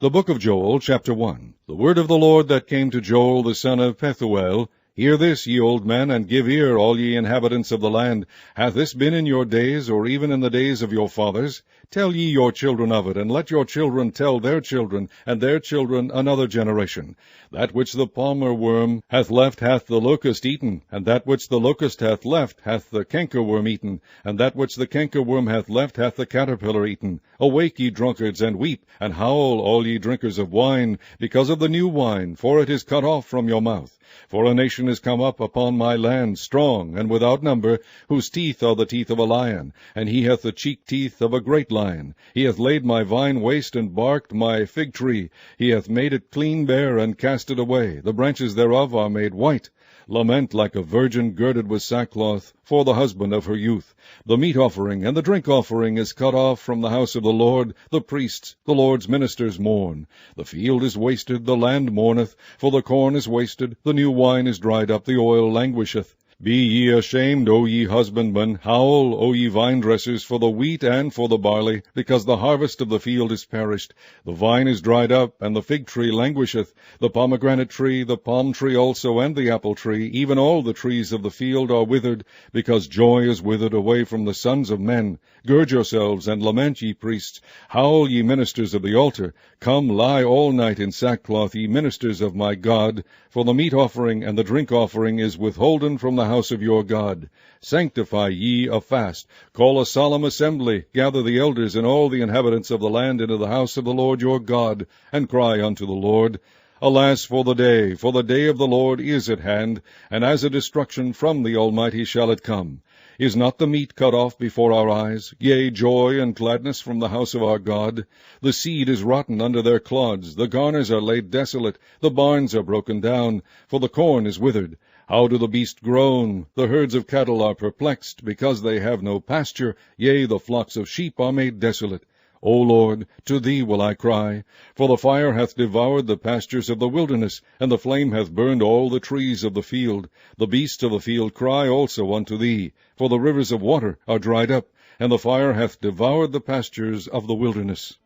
The book of Joel, chapter 1. The word of the Lord that came to Joel the son of Pethuel. Hear this, ye old men, and give ear, all ye inhabitants of the land. Hath this been in your days, or even in the days of your fathers? Tell ye your children of it, and let your children tell their children, and their children another generation. That which the palmer worm hath left hath the locust eaten, and that which the locust hath left hath the cankerworm eaten, and that which the cankerworm hath left hath the caterpillar eaten. Awake, ye drunkards, and weep, and howl, all ye drinkers of wine, because of the new wine, for it is cut off from your mouth. For a nation is come up upon my land, strong and without number, whose teeth are the teeth of a lion, and he hath the cheek teeth of a great lion. He hath laid my vine waste, and barked my fig tree. He hath made it clean bare, and cast it away. The branches thereof are made white. Lament like a virgin girded with sackcloth for the husband of her youth. The meat offering and the drink offering is cut off from the house of the Lord. The priests, the Lord's ministers, mourn. The field is wasted, the land mourneth, for the corn is wasted, the new wine is dried up, the oil languisheth. Be ye ashamed, O ye husbandmen, howl, O ye vine-dressers, for the wheat and for the barley, because the harvest of the field is perished. The vine is dried up, and the fig tree languisheth, the pomegranate tree, the palm tree also, and the apple tree, even all the trees of the field are withered, because joy is withered away from the sons of men. Gird yourselves, and lament, ye priests. Howl, ye ministers of the altar. Come, lie all night in sackcloth, ye ministers of my God, for the meat offering and the drink offering is withholden from the house of your God. Sanctify ye a fast. Call a solemn assembly. Gather the elders and all the inhabitants of the land into the house of the Lord your God, and cry unto the Lord. Alas for the day of the Lord is at hand, and as a destruction from the Almighty shall it come. Is not the meat cut off before our eyes? Yea, joy and gladness from the house of our God. The seed is rotten under their clods, the garners are laid desolate, the barns are broken down, for the corn is withered. How do the beasts groan? The herds of cattle are perplexed, because they have no pasture. Yea, the flocks of sheep are made desolate. O Lord, to thee will I cry, for the fire hath devoured the pastures of the wilderness, and the flame hath burned all the trees of the field. The beasts of the field cry also unto thee, for the rivers of water are dried up, and the fire hath devoured the pastures of the wilderness.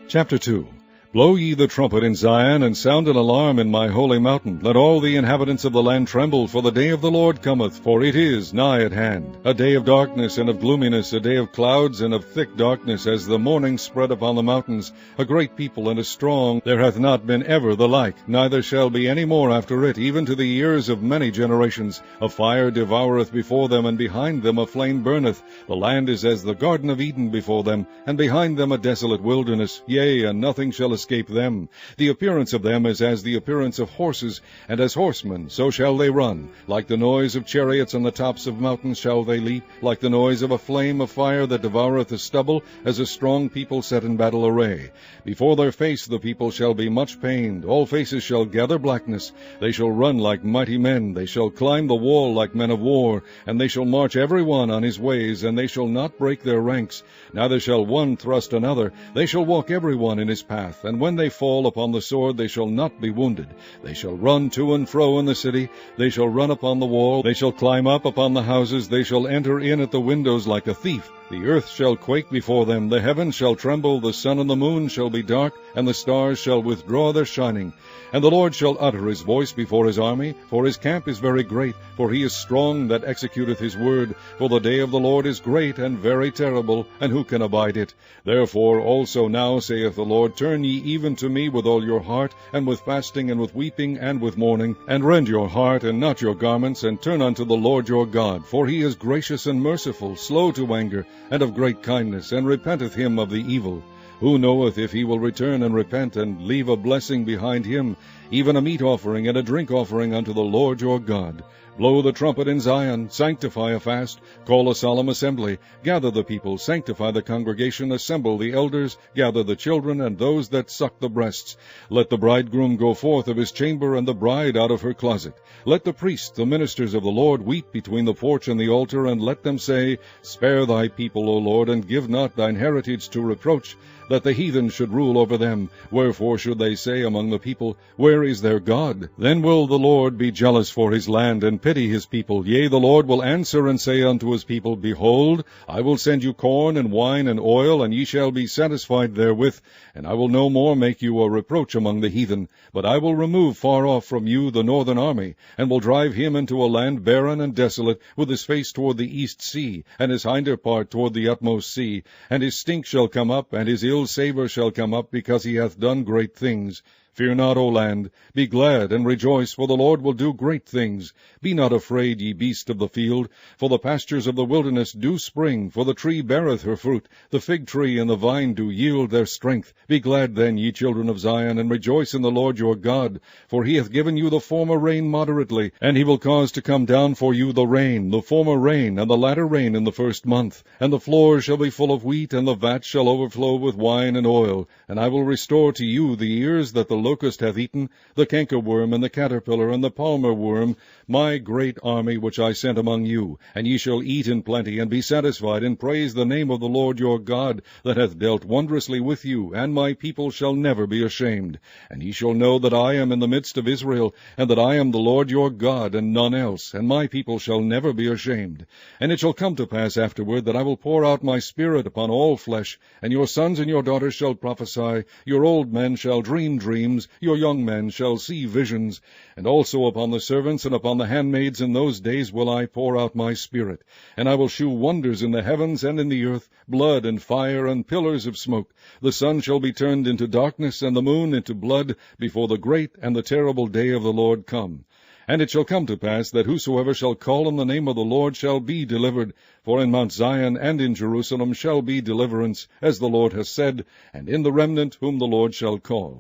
Chapter 2. Blow ye the trumpet in Zion, and sound an alarm in my holy mountain. Let all the inhabitants of the land tremble, for the day of the Lord cometh, for it is nigh at hand. A day of darkness and of gloominess, a day of clouds and of thick darkness, as the morning spread upon the mountains. A great people and a strong, there hath not been ever the like, neither shall be any more after it, even to the years of many generations. A fire devoureth before them, and behind them a flame burneth. The land is as the Garden of Eden before them, and behind them a desolate wilderness. Yea, and nothing shall escape them. The appearance of them is as the appearance of horses, and as horsemen, so shall they run. Like the noise of chariots on the tops of mountains shall they leap, like the noise of a flame of fire that devoureth the stubble, as a strong people set in battle array. Before their face the people shall be much pained, all faces shall gather blackness. They shall run like mighty men, they shall climb the wall like men of war, and they shall march every one on his ways, and they shall not break their ranks. Neither shall one thrust another, they shall walk every one in his path. And when they fall upon the sword, they shall not be wounded. They shall run to and fro in the city, they shall run upon the wall, they shall climb up upon the houses, they shall enter in at the windows like a thief. The earth shall quake before them, the heavens shall tremble, the sun and the moon shall be dark, and the stars shall withdraw their shining. And the Lord shall utter his voice before his army, for his camp is very great, for he is strong that executeth his word. For the day of the Lord is great and very terrible, and who can abide it? Therefore also now, saith the Lord, turn ye even to me with all your heart, and with fasting, and with weeping, and with mourning, and rend your heart, and not your garments, and turn unto the Lord your God. For he is gracious and merciful, slow to anger, and of great kindness, and repenteth him of the evil. Who knoweth if he will return and repent, and leave a blessing behind him, even a meat offering and a drink offering unto the Lord your God? Blow the trumpet in Zion, sanctify a fast, call a solemn assembly, gather the people, sanctify the congregation, assemble the elders, gather the children, and those that suck the breasts. Let the bridegroom go forth of his chamber, and the bride out of her closet. Let the priests, the ministers of the Lord, weep between the porch and the altar, and let them say, Spare thy people, O Lord, and give not thine heritage to reproach, that the heathen should rule over them. Wherefore should they say among the people, Where is their God? Then will the Lord be jealous for his land, and pity his people. Yea, the Lord will answer and say unto his people, Behold, I will send you corn and wine and oil, and ye shall be satisfied therewith, and I will no more make you a reproach among the heathen. But I will remove far off from you the northern army, and will drive him into a land barren and desolate, with his face toward the east sea, and his hinder part toward the utmost sea. And his stink shall come up, and his ill savour shall come up, because he hath done great things. Fear not, O land, be glad and rejoice, for the Lord will do great things. Be not afraid, ye beasts of the field, for the pastures of the wilderness do spring, for the tree beareth her fruit, the fig tree and the vine do yield their strength. Be glad then, ye children of Zion, and rejoice in the Lord your God, for he hath given you the former rain moderately, and he will cause to come down for you the rain, the former rain, and the latter rain in the first month. And the floors shall be full of wheat, and the vats shall overflow with wine and oil. And I will restore to you the ears that the locust hath eaten, the cankerworm, and the caterpillar, and the palmer worm, my great army which I sent among you. And ye shall eat in plenty, and be satisfied, and praise the name of the Lord your God, that hath dealt wondrously with you, and my people shall never be ashamed. And ye shall know that I am in the midst of Israel, and that I am the Lord your God, and none else, and my people shall never be ashamed. And it shall come to pass afterward, that I will pour out my Spirit upon all flesh, and your sons and your daughters shall prophesy, your old men shall dream dreams, your young men shall see visions. And also upon the servants and upon the handmaids in those days will I pour out my Spirit. And I will shew wonders in the heavens and in the earth, blood and fire and pillars of smoke. The sun shall be turned into darkness, and the moon into blood, before the great and the terrible day of the Lord come. And it shall come to pass that whosoever shall call on the name of the Lord shall be delivered. For in Mount Zion and in Jerusalem shall be deliverance, as the Lord has said, and in the remnant whom the Lord shall call.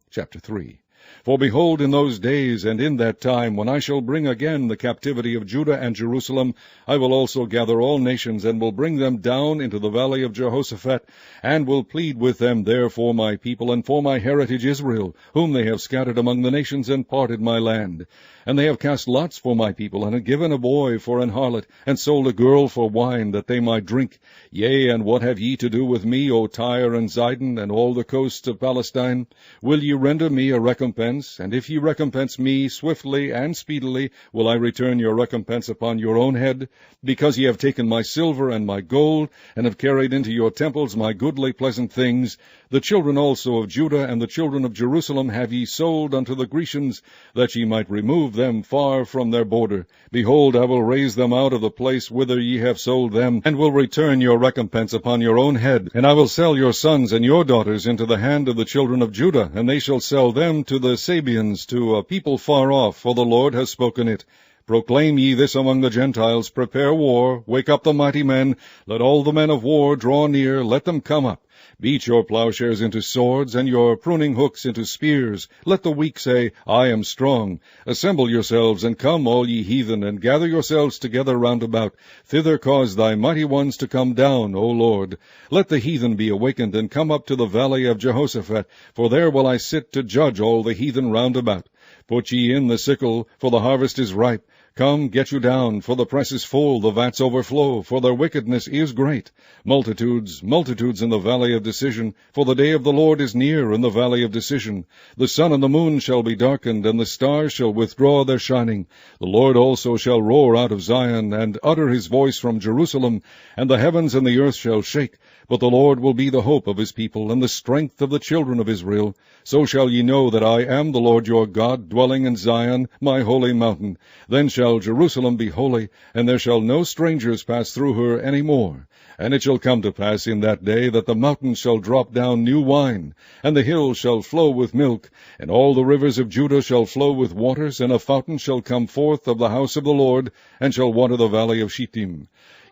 Chapter 3. For behold, in those days and in that time, when I shall bring again the captivity of Judah and Jerusalem, I will also gather all nations, and will bring them down into the valley of Jehoshaphat, and will plead with them there for my people, and for my heritage Israel, whom they have scattered among the nations, and parted my land. And they have cast lots for my people, and have given a boy for an harlot, and sold a girl for wine, that they might drink. Yea, and what have ye to do with me, O Tyre and Zidon, and all the coasts of Palestine? Will ye render me a recompense? And if ye recompense me swiftly and speedily, will I return your recompense upon your own head? Because ye have taken my silver and my gold, and have carried into your temples my goodly pleasant things. The children also of Judah and the children of Jerusalem have ye sold unto the Grecians, that ye might remove them far from their border. Behold, I will raise them out of the place whither ye have sold them, and will return your recompense upon your own head. And I will sell your sons and your daughters into the hand of the children of Judah, and they shall sell them to the Sabeans, to a people far off, for the Lord has spoken it. Proclaim ye this among the Gentiles, prepare war, wake up the mighty men, let all the men of war draw near, let them come up. Beat your plowshares into swords, and your pruning hooks into spears. Let the weak say, I am strong. Assemble yourselves, and come, all ye heathen, and gather yourselves together round about. Thither cause thy mighty ones to come down, O Lord. Let the heathen be awakened, and come up to the valley of Jehoshaphat, for there will I sit to judge all the heathen round about. Put ye in the sickle, for the harvest is ripe. Come, get you down, for the press is full, the vats overflow, for their wickedness is great. Multitudes, multitudes in the valley of decision, for the day of the Lord is near in the valley of decision. The sun and the moon shall be darkened, and the stars shall withdraw their shining. The Lord also shall roar out of Zion, and utter his voice from Jerusalem, and the heavens and the earth shall shake. But the Lord will be the hope of his people, and the strength of the children of Israel. So shall ye know that I am the Lord your God, dwelling in Zion, my holy mountain. Then shall Jerusalem be holy, and there shall no strangers pass through her any more. And it shall come to pass in that day that the mountains shall drop down new wine, and the hills shall flow with milk, and all the rivers of Judah shall flow with waters, and a fountain shall come forth of the house of the Lord, and shall water the valley of Shittim.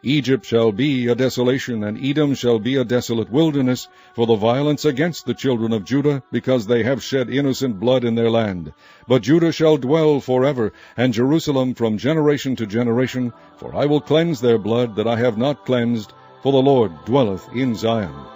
Egypt shall be a desolation, and Edom shall be a desolate wilderness, for the violence against the children of Judah, because they have shed innocent blood in their land. But Judah shall dwell forever, and Jerusalem from generation to generation, for I will cleanse their blood that I have not cleansed, for the Lord dwelleth in Zion.